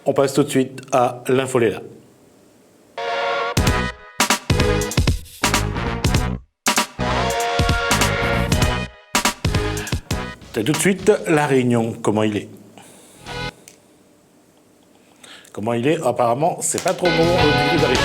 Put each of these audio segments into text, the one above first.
On passe tout de suite à l'infoléla. Tout de suite, La Réunion, comment il est? Comment il est? Apparemment, c'est pas trop bon au niveau de la Réunion.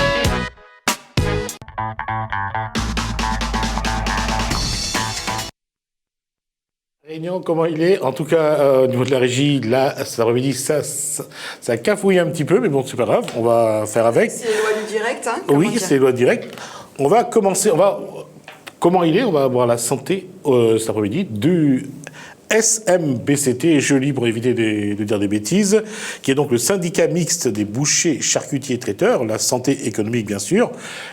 Réunion, comment il est? En tout cas, au niveau de la régie, là, cet après-midi, ça cafouille un petit peu, mais bon, c'est pas grave, on va faire avec. C'est les lois du direct, hein? Oui, c'est les lois directes. On va commencer, comment il est? On va avoir la santé cet après-midi du SMBCT, je lis pour éviter de dire des bêtises, qui est donc le syndicat mixte des bouchers, charcutiers, traiteurs, la santé économique bien sûr.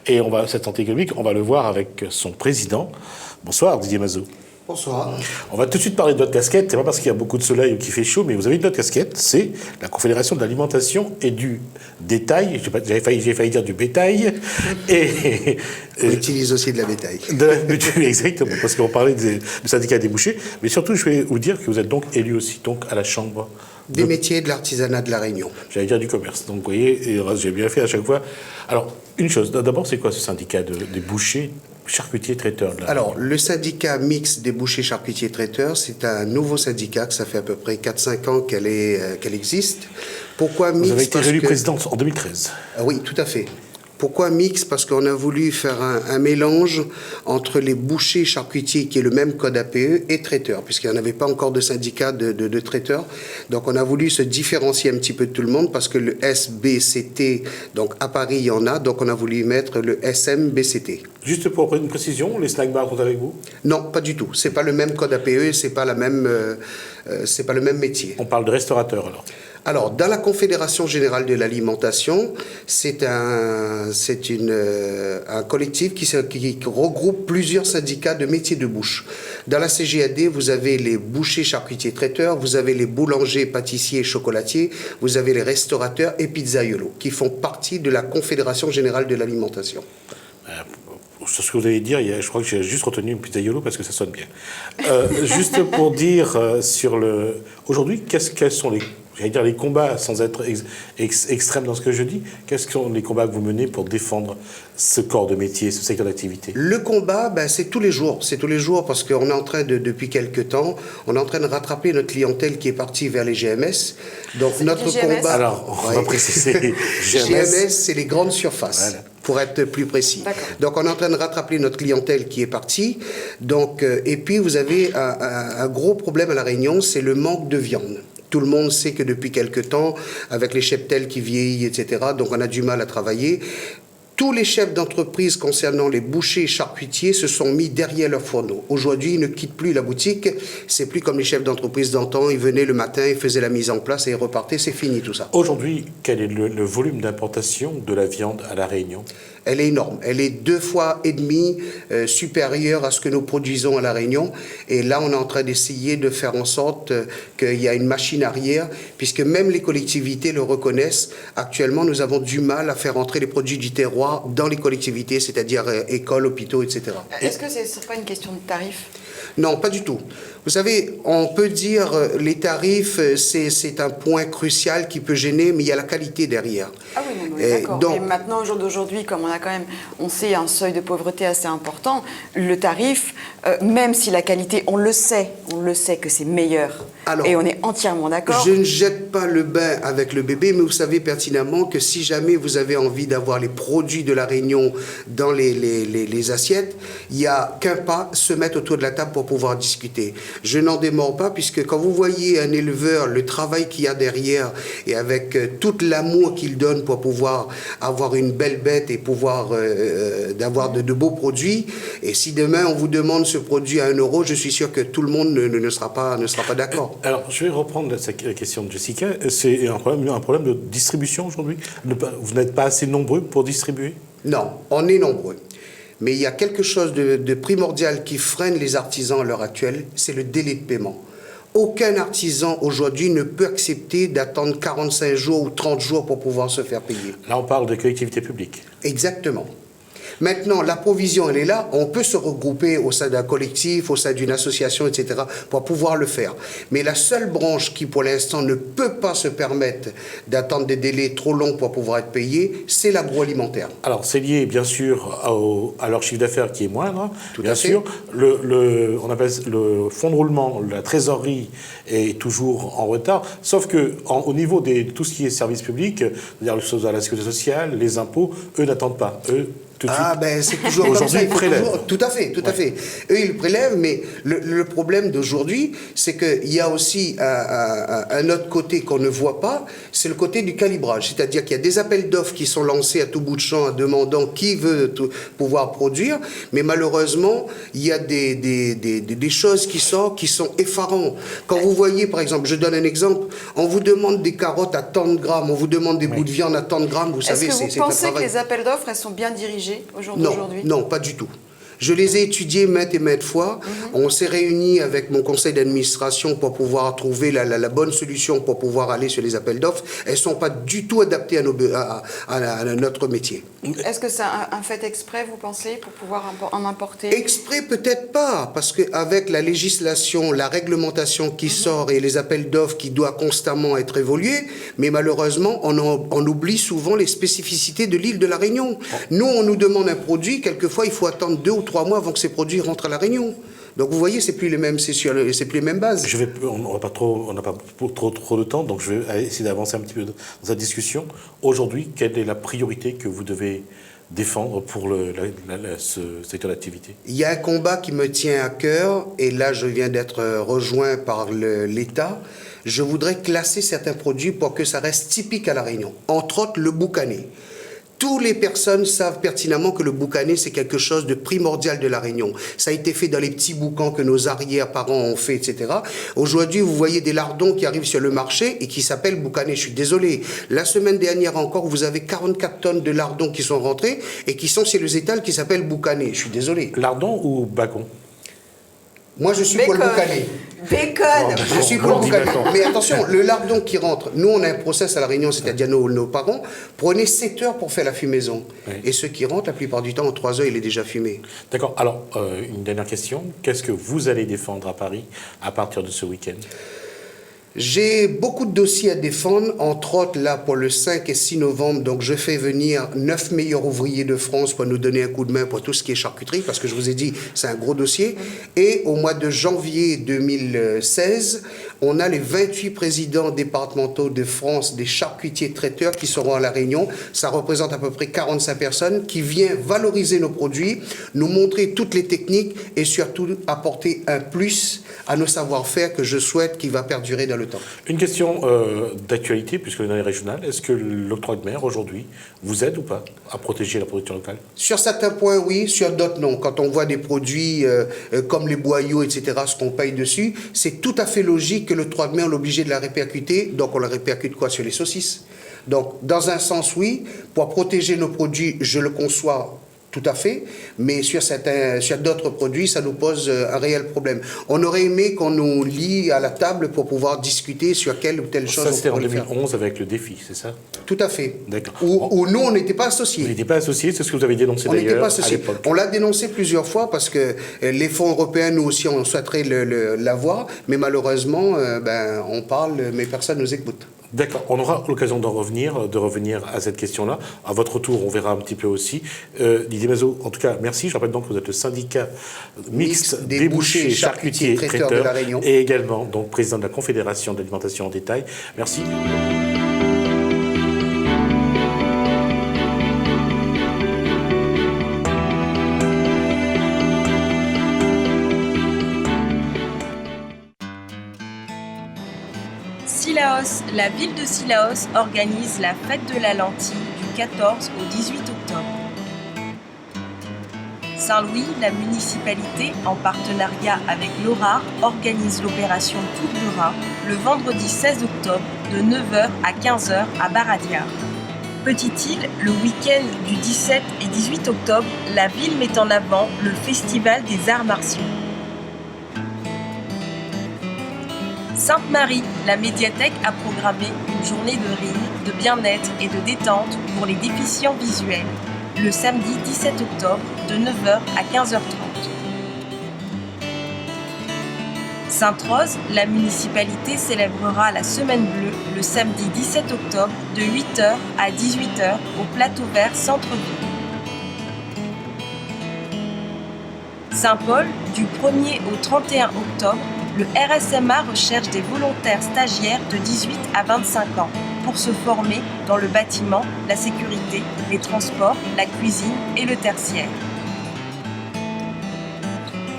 Et cette santé économique, on va le voir avec son président. Bonsoir Didier Mazot. Bonsoir. On va tout de suite parler de votre casquette. C'est pas parce qu'il y a beaucoup de soleil ou qu'il fait chaud, mais vous avez une autre casquette. C'est la Confédération de l'alimentation et du détail. J'ai failli dire du bétail. Et on utilise aussi de la bétail. Exactement, parce qu'on parlait du syndicat des bouchers. Mais surtout, je vais vous dire que vous êtes donc élu aussi donc à la Chambre des métiers de l'artisanat de la Réunion. J'allais dire du commerce. Donc vous voyez, j'ai bien fait à chaque fois. Alors, une chose. D'abord, c'est quoi ce syndicat des bouchers charcutiers traiteurs? Alors, le syndicat mixte des bouchers charcutiers traiteurs, c'est un nouveau syndicat, que ça fait à peu près 4-5 ans qu'elle existe. Pourquoi mixte? Vous avez été élu président en 2013. Oui, tout à fait. Pourquoi mixte? Parce qu'on a voulu faire un mélange entre les bouchers charcutiers, qui est le même code APE, et traiteurs, puisqu'il n'y en avait pas encore de syndicat de traiteurs. Donc on a voulu se différencier un petit peu de tout le monde, parce que le SBCT, donc à Paris, il y en a, donc on a voulu mettre le SMBCT. Juste pour une précision, les snack bars sont avec vous? Non, pas du tout. C'est pas le même code APE, c'est pas le même métier. On parle de restaurateur alors? Alors, dans la Confédération Générale de l'Alimentation, c'est un collectif qui regroupe plusieurs syndicats de métiers de bouche. Dans la CGAD, vous avez les bouchers, charcutiers, traiteurs, vous avez les boulangers, pâtissiers, chocolatiers, vous avez les restaurateurs et pizzaiolos, qui font partie de la Confédération Générale de l'Alimentation. Sur ce que vous allez dire, je crois que j'ai juste retenu une pizzaiolo parce que ça sonne bien. Juste pour dire sur le... Aujourd'hui, quels sont les combats, sans être extrême dans ce que je dis, quels sont les combats que vous menez pour défendre ce corps de métier, ce secteur d'activité? Le combat, c'est tous les jours. C'est tous les jours parce qu'on est en train depuis quelques temps, on est en train de rattraper notre clientèle qui est partie vers les GMS. Donc notre combat... Alors, on va préciser. GMS, c'est les grandes surfaces. Voilà. Pour être plus précis. Donc, on est en train de rattraper notre clientèle qui est partie. Donc, et puis, vous avez un gros problème à La Réunion, c'est le manque de viande. Tout le monde sait que depuis quelque temps, avec les cheptels qui vieillissent, etc., donc on a du mal à travailler. Tous les chefs d'entreprise concernant les bouchers et charcutiers se sont mis derrière leur fourneau. Aujourd'hui, ils ne quittent plus la boutique. C'est plus comme les chefs d'entreprise d'antan. Ils venaient le matin, ils faisaient la mise en place et ils repartaient. C'est fini tout ça. Aujourd'hui, quel est le volume d'importation de la viande à La Réunion? Elle est énorme. Elle est 2,5 fois supérieure à ce que nous produisons à La Réunion. Et là, on est en train d'essayer de faire en sorte qu'il y a une machine arrière, puisque même les collectivités le reconnaissent. Actuellement, nous avons du mal à faire entrer les produits du terroir dans les collectivités, c'est-à-dire écoles, hôpitaux, etc. Est-ce que ce n'est pas une question de tarif? Non, pas du tout. Vous savez, on peut dire les tarifs, c'est un point crucial qui peut gêner, mais il y a la qualité derrière. Ah oui, non, d'accord. Donc, et maintenant, au jour d'aujourd'hui, comme on sait, un seuil de pauvreté assez important, le tarif, même si la qualité, on le sait que c'est meilleur. Alors, et on est entièrement d'accord. Je ne jette pas le bain avec le bébé, mais vous savez pertinemment que si jamais vous avez envie d'avoir les produits de La Réunion dans les assiettes, il n'y a qu'un pas, se mettre autour de la table pour pouvoir discuter. Je n'en démords pas, puisque quand vous voyez un éleveur, le travail qu'il y a derrière, et avec tout l'amour qu'il donne pour pouvoir avoir une belle bête et pouvoir d'avoir de beaux produits, et si demain on vous demande ce produit à 1 €, je suis sûr que tout le monde ne sera pas d'accord. Alors, je vais reprendre la question de Jessica. C'est un problème de distribution aujourd'hui? Vous n'êtes pas assez nombreux pour distribuer? Non, on est nombreux. Mais il y a quelque chose de primordial qui freine les artisans à l'heure actuelle, c'est le délai de paiement. Aucun artisan aujourd'hui ne peut accepter d'attendre 45 jours ou 30 jours pour pouvoir se faire payer. Là, on parle de collectivités publiques. Exactement. Maintenant, la provision, elle est là. On peut se regrouper au sein d'un collectif, au sein d'une association, etc., pour pouvoir le faire. Mais la seule branche qui, pour l'instant, ne peut pas se permettre d'attendre des délais trop longs pour pouvoir être payé, c'est l'agroalimentaire. Alors, c'est lié, bien sûr, à leur chiffre d'affaires qui est moindre. Tout bien à fait. sûr. On appelle le fonds de roulement, la trésorerie est toujours en retard. Sauf qu'au niveau de tout ce qui est service public, c'est-à-dire les choses à la sécurité sociale, les impôts, eux n'attendent pas. Eux, c'est toujours comme ça. Ils prélèvent. Tout à fait. Eux, ils prélèvent, mais le problème d'aujourd'hui, c'est qu'il y a aussi un autre côté qu'on ne voit pas, c'est le côté du calibrage. C'est-à-dire qu'il y a des appels d'offres qui sont lancés à tout bout de champ en demandant qui veut pouvoir produire, mais malheureusement, il y a des choses qui sortent qui sont effarantes. Quand vous voyez, par exemple, je donne un exemple, on vous demande des carottes à tant de grammes, on vous demande des bouts de viande à tant de grammes, vous savez, c'est un travail. Est-ce que vous pensez que les appels d'offres, elles sont bien dirigées au jour d'aujourd'hui? Non, pas du tout. Je les ai étudiés maintes et maintes fois. On s'est réunis avec mon conseil d'administration pour pouvoir trouver la bonne solution pour pouvoir aller sur les appels d'offres. Elles ne sont pas du tout adaptées à notre métier. Est-ce que c'est un fait exprès, vous pensez, pour pouvoir en importer? Exprès, peut-être pas, parce qu'avec la législation, la réglementation qui sort et les appels d'offres qui doivent constamment être évolués, mais malheureusement, on oublie souvent les spécificités de l'île de la Réunion. Nous, on nous demande un produit, quelquefois, il faut attendre 2 ou 3 mois avant que ces produits rentrent à la Réunion. Donc vous voyez, c'est plus les mêmes bases. On n'a pas trop de temps, donc je vais essayer d'avancer un petit peu dans cette discussion. Aujourd'hui, quelle est la priorité que vous devez défendre pour ce secteur d'activité? Il y a un combat qui me tient à cœur, et là je viens d'être rejoint par l'État. Je voudrais classer certains produits pour que ça reste typique à La Réunion. Entre autres, le boucané. Toutes les personnes savent pertinemment que le boucané, c'est quelque chose de primordial de La Réunion. Ça a été fait dans les petits boucans que nos arrière-parents ont fait, etc. Aujourd'hui, vous voyez des lardons qui arrivent sur le marché et qui s'appellent boucané. Je suis désolé. La semaine dernière encore, vous avez 44 tonnes de lardons qui sont rentrés et qui sont sur les étals qui s'appellent boucané. Je suis désolé. Lardon ou bacon? Moi, je suis pour le boucané. Bacon. Je suis pour le boucané. Mais attention, le lardon qui rentre, nous, on a un process à La Réunion, c'est-à-dire nos parents prenaient 7 heures pour faire la fumaison. Oui. Et ceux qui rentrent, la plupart du temps, en 3 heures, il est déjà fumé. D'accord. Alors, une dernière question. Qu'est-ce que vous allez défendre à Paris à partir de ce week-end? J'ai beaucoup de dossiers à défendre, entre autres là pour le 5 et 6 novembre, donc je fais venir 9 meilleurs ouvriers de France pour nous donner un coup de main pour tout ce qui est charcuterie, parce que je vous ai dit, c'est un gros dossier. Et au mois de janvier 2016, on a les 28 présidents départementaux de France des charcutiers traiteurs qui seront à La Réunion. Ça représente à peu près 45 personnes qui viennent valoriser nos produits, nous montrer toutes les techniques et surtout apporter un plus à nos savoir-faire que je souhaite qui va perdurer dans le temps. Une question d'actualité, puisque vous êtes régional. Est-ce que l'octroi de mer, aujourd'hui, vous aide ou pas à protéger la production locale? Sur certains points, oui. Sur d'autres, non. Quand on voit des produits comme les boyaux, etc., ce qu'on paye dessus, c'est tout à fait logique que l'octroi de mer, on est obligé de la répercuter. Donc, on la répercute quoi? Sur les saucisses. Donc, dans un sens, oui. Pour protéger nos produits, je le conçois tout à fait, mais sur d'autres produits, ça nous pose un réel problème. On aurait aimé qu'on nous lie à la table pour pouvoir discuter sur quelle ou telle chose. Ça, c'était en 2011 avec le défi, c'est ça? Tout à fait. D'accord. Où nous, on n'était pas associés. Vous n'étiez pas associés, c'est ce que vous avez dénoncé d'ailleurs. On n'était pas associés. On l'a dénoncé plusieurs fois parce que les fonds européens, nous aussi, on souhaiterait l'avoir, mais malheureusement, on parle, mais personne ne nous écoute. D'accord, on aura l'occasion de revenir à cette question-là. À votre tour, on verra un petit peu aussi. Didier Mazot, en tout cas, merci. Je rappelle donc que vous êtes le syndicat mixte des bouchers, charcutiers, traiteurs de La Réunion. Et également donc président de la Confédération de l'alimentation en détail. Merci. Cilaos, la ville de Cilaos organise la fête de la lentille du 14 au 18 octobre. Saint-Louis, la municipalité, en partenariat avec l'ORA, organise l'opération Tour du Rat le vendredi 16 octobre de 9h à 15h à Baradiar. Petite-Île, le week-end du 17 et 18 octobre, la ville met en avant le Festival des Arts Martiaux. Sainte-Marie, la médiathèque a programmé une journée de rire, de bien-être et de détente pour les déficients visuels. le samedi 17 octobre de 9h à 15h30. Sainte-Rose, la municipalité célébrera la Semaine Bleue le samedi 17 octobre de 8h à 18h au Plateau Vert Centre-Ville. Saint-Paul, du 1er au 31 octobre, le RSMA recherche des volontaires stagiaires de 18 à 25 ans pour se former dans le bâtiment, la sécurité, les transports, la cuisine et le tertiaire.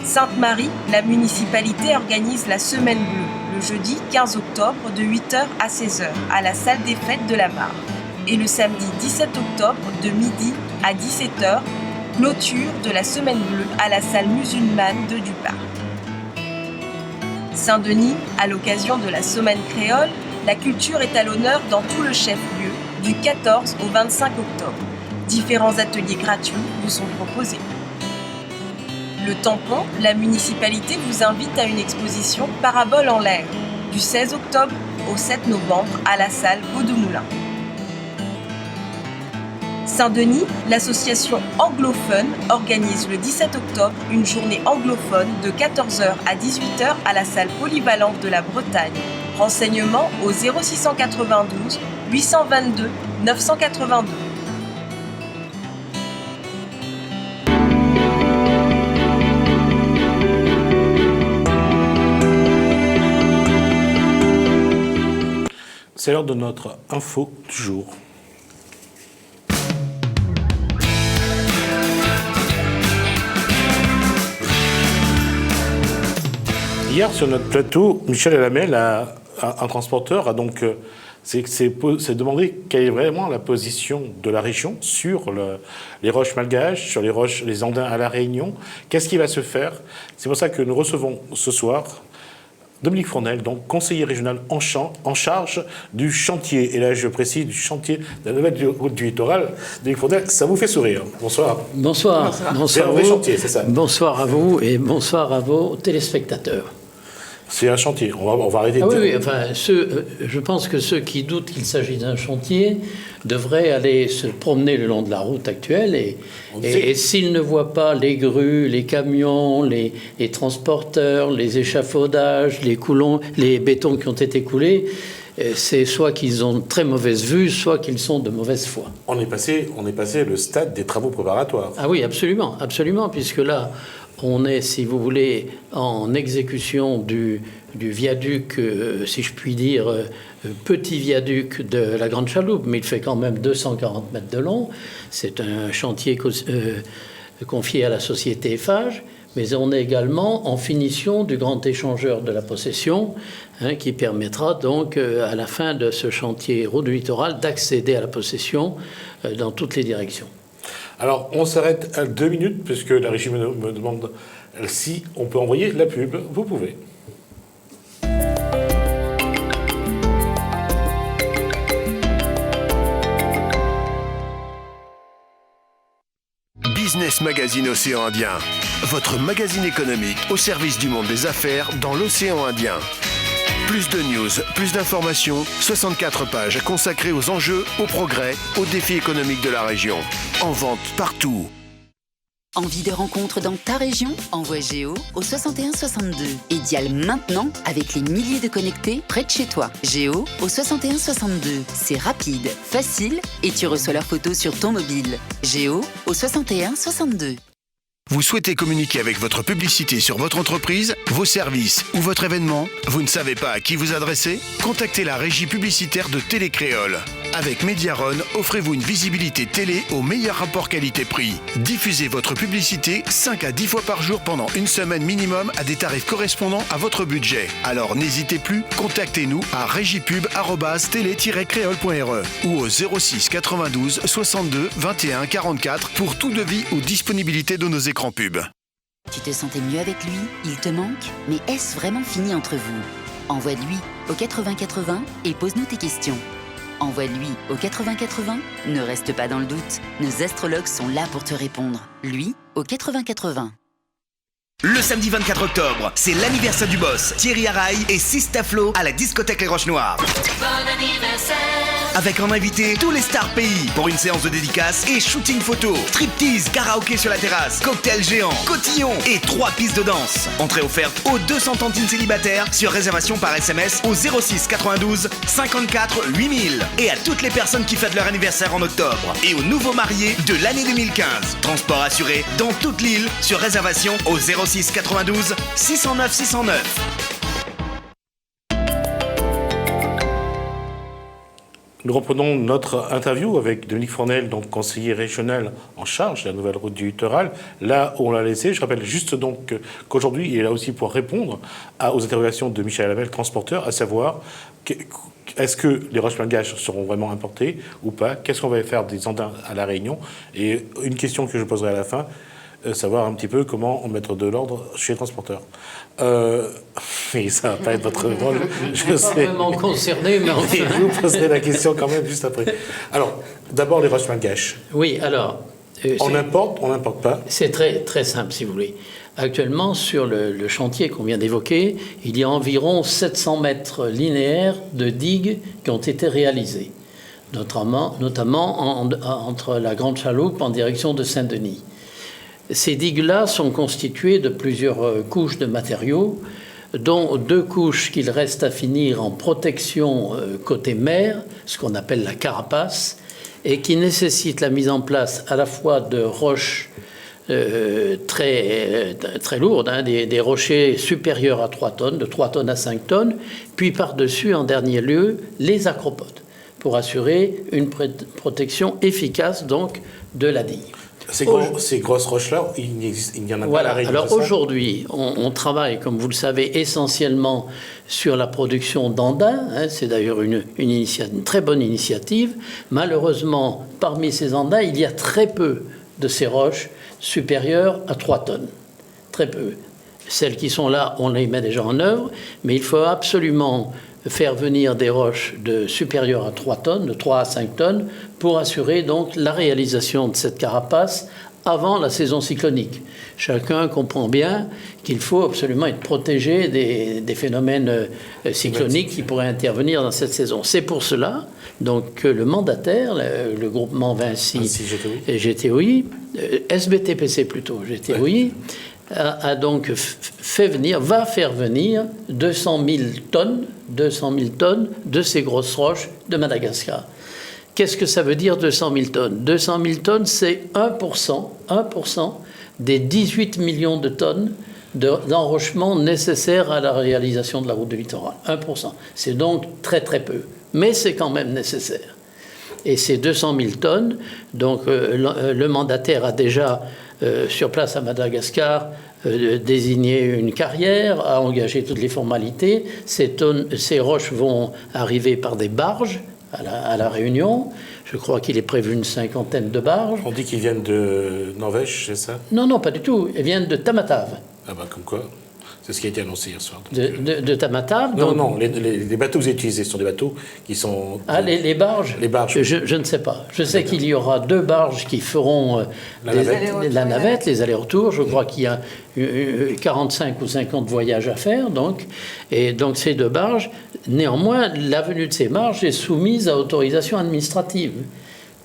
Sainte-Marie, la municipalité organise la Semaine Bleue le jeudi 15 octobre de 8h à 16h à la salle des fêtes de la Mare et le samedi 17 octobre de midi à 17h, clôture de la Semaine Bleue à la salle musulmane de Duparc. Saint-Denis, à l'occasion de la Semaine créole, la culture est à l'honneur dans tout le chef-lieu du 14 au 25 octobre. Différents ateliers gratuits vous sont proposés. Le Tampon, la municipalité vous invite à une exposition Parabole en l'air du 16 octobre au 7 novembre à la salle Beaudemoulin. Saint-Denis, l'association Anglophone organise le 17 octobre une journée anglophone de 14h à 18h à la salle polyvalente de la Bretagne. Renseignements au 0692 822 982. C'est l'heure de notre info du jour. Hier, sur notre plateau, Michel Alamel, un transporteur, a donc s'est demandé quelle est vraiment la position de la région sur les roches malgaches, sur les andins à La Réunion. Qu'est-ce qui va se faire? C'est pour ça que nous recevons ce soir Dominique Fournel, donc conseiller régional en charge du chantier. Et là, je précise, du chantier de la nouvelle route du littoral. Dominique Fournel, ça vous fait sourire. Bonsoir. Bonsoir. C'est un vrai chantier, c'est ça? Bonsoir à vous et bonsoir à vos téléspectateurs. C'est un chantier. On va arrêter de dire. Oui, enfin, je pense que ceux qui doutent qu'il s'agit d'un chantier devraient aller se promener le long de la route actuelle et s'ils ne voient pas les grues, les camions, les transporteurs, les échafaudages, les bétons qui ont été coulés, c'est soit qu'ils ont très mauvaise vue, soit qu'ils sont de mauvaise foi. On est passé le stade des travaux préparatoires. Ah oui, absolument, absolument, puisque là, on est, si vous voulez, en exécution du viaduc, si je puis dire, petit viaduc de la Grande Chaloupe, mais il fait quand même 240 mètres de long. C'est un chantier confié à la société Eiffage, mais on est également en finition du grand échangeur de la possession, qui permettra donc, à la fin de ce chantier route du littoral, d'accéder à la possession dans toutes les directions. Alors, on s'arrête à 2 minutes, puisque la régie me demande si on peut envoyer la pub. Vous pouvez. Business Magazine Océan Indien, votre magazine économique au service du monde des affaires dans l'océan Indien. Plus de news, plus d'informations, 64 pages consacrées aux enjeux, aux progrès, aux défis économiques de la région. En vente partout. Envie de rencontre dans ta région? Envoie Géo au 61 62 et dial maintenant avec les milliers de connectés près de chez toi. Géo au 61 62. C'est rapide, facile et tu reçois leurs photos sur ton mobile. Géo au 61 62. Vous souhaitez communiquer avec votre publicité sur votre entreprise, vos services ou votre événement? Vous ne savez pas à qui vous adresser? Contactez la régie publicitaire de Télécréole. Avec Mediaron, offrez-vous une visibilité télé au meilleur rapport qualité-prix. Diffusez votre publicité 5 à 10 fois par jour pendant une semaine minimum à des tarifs correspondant à votre budget. Alors n'hésitez plus, contactez-nous à régiepub@télé-créole.re ou au 06 92 62 21 44 pour tout devis ou disponibilité de nos écrans pub. Tu te sentais mieux avec lui? Il te manque? Mais est-ce vraiment fini entre vous? Envoie-lui au 80 80 et pose-nous tes questions. Envoie-lui au 80 80, ne reste pas dans le doute. Nos astrologues sont là pour te répondre. Lui, au 80 80. Le samedi 24 octobre, c'est l'anniversaire du boss, Thierry Haraï et Sista Flo à la discothèque Les Roches Noires. Bon anniversaire. Avec en invité tous les stars pays pour une séance de dédicace et shooting photo, striptease, karaoké sur la terrasse, cocktail géant, cotillon et 3 pistes de danse. Entrée offerte aux 200 tantines célibataires sur réservation par SMS au 06 92 54 8000 et à toutes les personnes qui fêtent leur anniversaire en octobre et aux nouveaux mariés de l'année 2015. Transport assuré dans toute l'île sur réservation au 06 92 609 609. Nous reprenons notre interview avec Dominique Fournel, donc conseiller régional en charge de la nouvelle route du littoral, là où on l'a laissé. Je rappelle juste donc qu'aujourd'hui, il est là aussi pour répondre aux interrogations de Michel Lamel, transporteur, à savoir est-ce que les roches malgaches seront vraiment importées ou pas? Qu'est-ce qu'on va faire des andins à La Réunion? Et une question que je poserai à la fin, savoir un petit peu comment mettre de l'ordre chez les transporteurs. Et ça va pas être votre rôle, je sais. Pas vraiment concerné, mais enfin... Je vous poserai la question quand même juste après. Alors, d'abord les roches malgaches. Oui, alors... on importe pas? C'est très, très simple, si vous voulez. Actuellement, sur le chantier qu'on vient d'évoquer, il y a environ 700 mètres linéaires de digues qui ont été réalisées, notamment entre la Grande Chaloupe en direction de Saint-Denis. Ces digues-là sont constituées de plusieurs couches de matériaux, dont 2 couches qu'il reste à finir en protection côté mer, ce qu'on appelle la carapace, et qui nécessitent la mise en place à la fois de roches très lourdes, hein, des rochers supérieurs à 3 tonnes, de 3 tonnes à 5 tonnes, puis par-dessus, en dernier lieu, les acropodes, pour assurer une protection efficace donc de la digue. Ces grosses roches-là, il n'y en a pas à La Réunion. Alors aujourd'hui, on travaille, comme vous le savez, essentiellement sur la production d'andins. Hein, c'est d'ailleurs une très bonne initiative. Malheureusement, parmi ces andins, il y a très peu de ces roches supérieures à 3 tonnes. Très peu. Celles qui sont là, on les met déjà en œuvre, mais il faut absolument faire venir des roches supérieures à 3 tonnes, de 3 à 5 tonnes, pour assurer donc la réalisation de cette carapace avant la saison cyclonique. Chacun comprend bien qu'il faut absolument être protégé des phénomènes cycloniques qui pourraient intervenir dans cette saison. C'est pour cela donc, que le mandataire, le groupement Vinci et GTOI, SBTPC plutôt, GTOI, va faire venir 200 000 tonnes de ces grosses roches de Madagascar. Qu'est-ce que ça veut dire 200 000 tonnes? 200 000 tonnes, c'est 1% des 18 millions de tonnes d'enrochement nécessaires à la réalisation de la route du littoral. 1%. C'est donc très très peu. Mais c'est quand même nécessaire. Et ces 200 000 tonnes, donc le mandataire a déjà, sur place à Madagascar, désigné une carrière, a engagé toutes les formalités. Ces roches vont arriver par des barges à la Réunion. Je crois qu'il est prévu une 50aine de barges. On dit qu'ils viennent de Norvège, c'est ça? Non, pas du tout. Ils viennent de Tamatave. Ah ben, comme quoi. C'est ce qui a été annoncé hier soir. De Tamatave. Non, les bateaux que vous utilisez sont des bateaux qui sont... Ah, les barges? Les barges. Je ne sais pas. Je sais qu'il y aura 2 barges qui feront la navette, les allers-retours. Je crois qu'il y a 45 ou 50 voyages à faire. Et donc ces 2 barges, néanmoins, la venue de ces barges est soumise à autorisation administrative.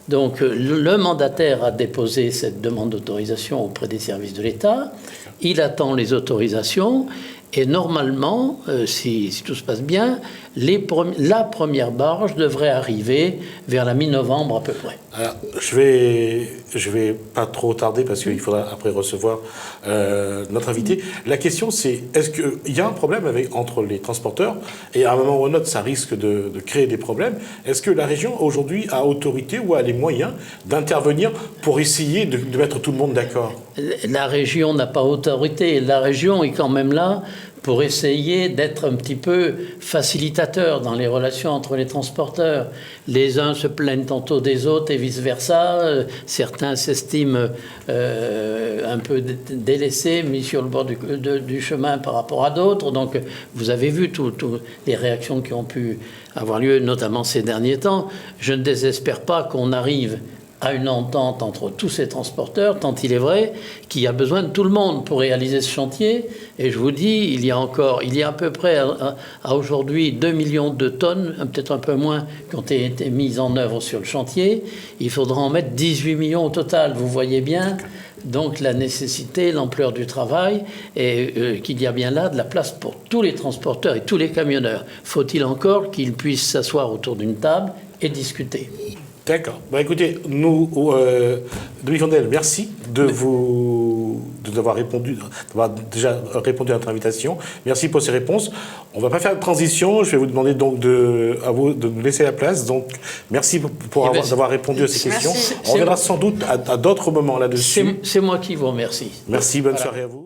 Donc le mandataire a déposé cette demande d'autorisation auprès des services de l'État. Il attend les autorisations et normalement, si tout se passe bien, la première barge devrait arriver vers la mi-novembre à peu près. Alors, je vais pas trop tarder parce qu'il faudra après recevoir notre invité. La question c'est, est-ce qu'il y a un problème entre les transporteurs et à un moment ou à un autre ça risque de créer des problèmes? Est-ce que la région aujourd'hui a autorité ou a les moyens d'intervenir pour essayer de mettre tout le monde d'accord? La région n'a pas autorité. La région est quand même là pour essayer d'être un petit peu facilitateur dans les relations entre les transporteurs. Les uns se plaignent tantôt des autres et vice-versa. Certains s'estiment un peu délaissés, mis sur le bord du chemin par rapport à d'autres. Donc vous avez vu toutes les réactions qui ont pu avoir lieu, notamment ces derniers temps. Je ne désespère pas qu'on arrive à une entente entre tous ces transporteurs, tant il est vrai qu'il y a besoin de tout le monde pour réaliser ce chantier. Et je vous dis, il y a à peu près à aujourd'hui 2 millions de tonnes, peut-être un peu moins, qui ont été mises en œuvre sur le chantier. Il faudra en mettre 18 millions au total, vous voyez bien. Donc la nécessité, l'ampleur du travail, et qu'il y a bien là de la place pour tous les transporteurs et tous les camionneurs. Faut-il encore qu'ils puissent s'asseoir autour d'une table et discuter. D'accord. Écoutez, nous, Dominique Vandel, merci d'avoir déjà répondu à notre invitation. Merci pour ces réponses. On ne va pas faire de transition. Je vais vous demander donc à vous de nous laisser la place. Donc, merci d'avoir répondu à ces questions. On reviendra sans doute à d'autres moments là-dessus. C'est moi qui vous remercie. Merci, bonne soirée à vous.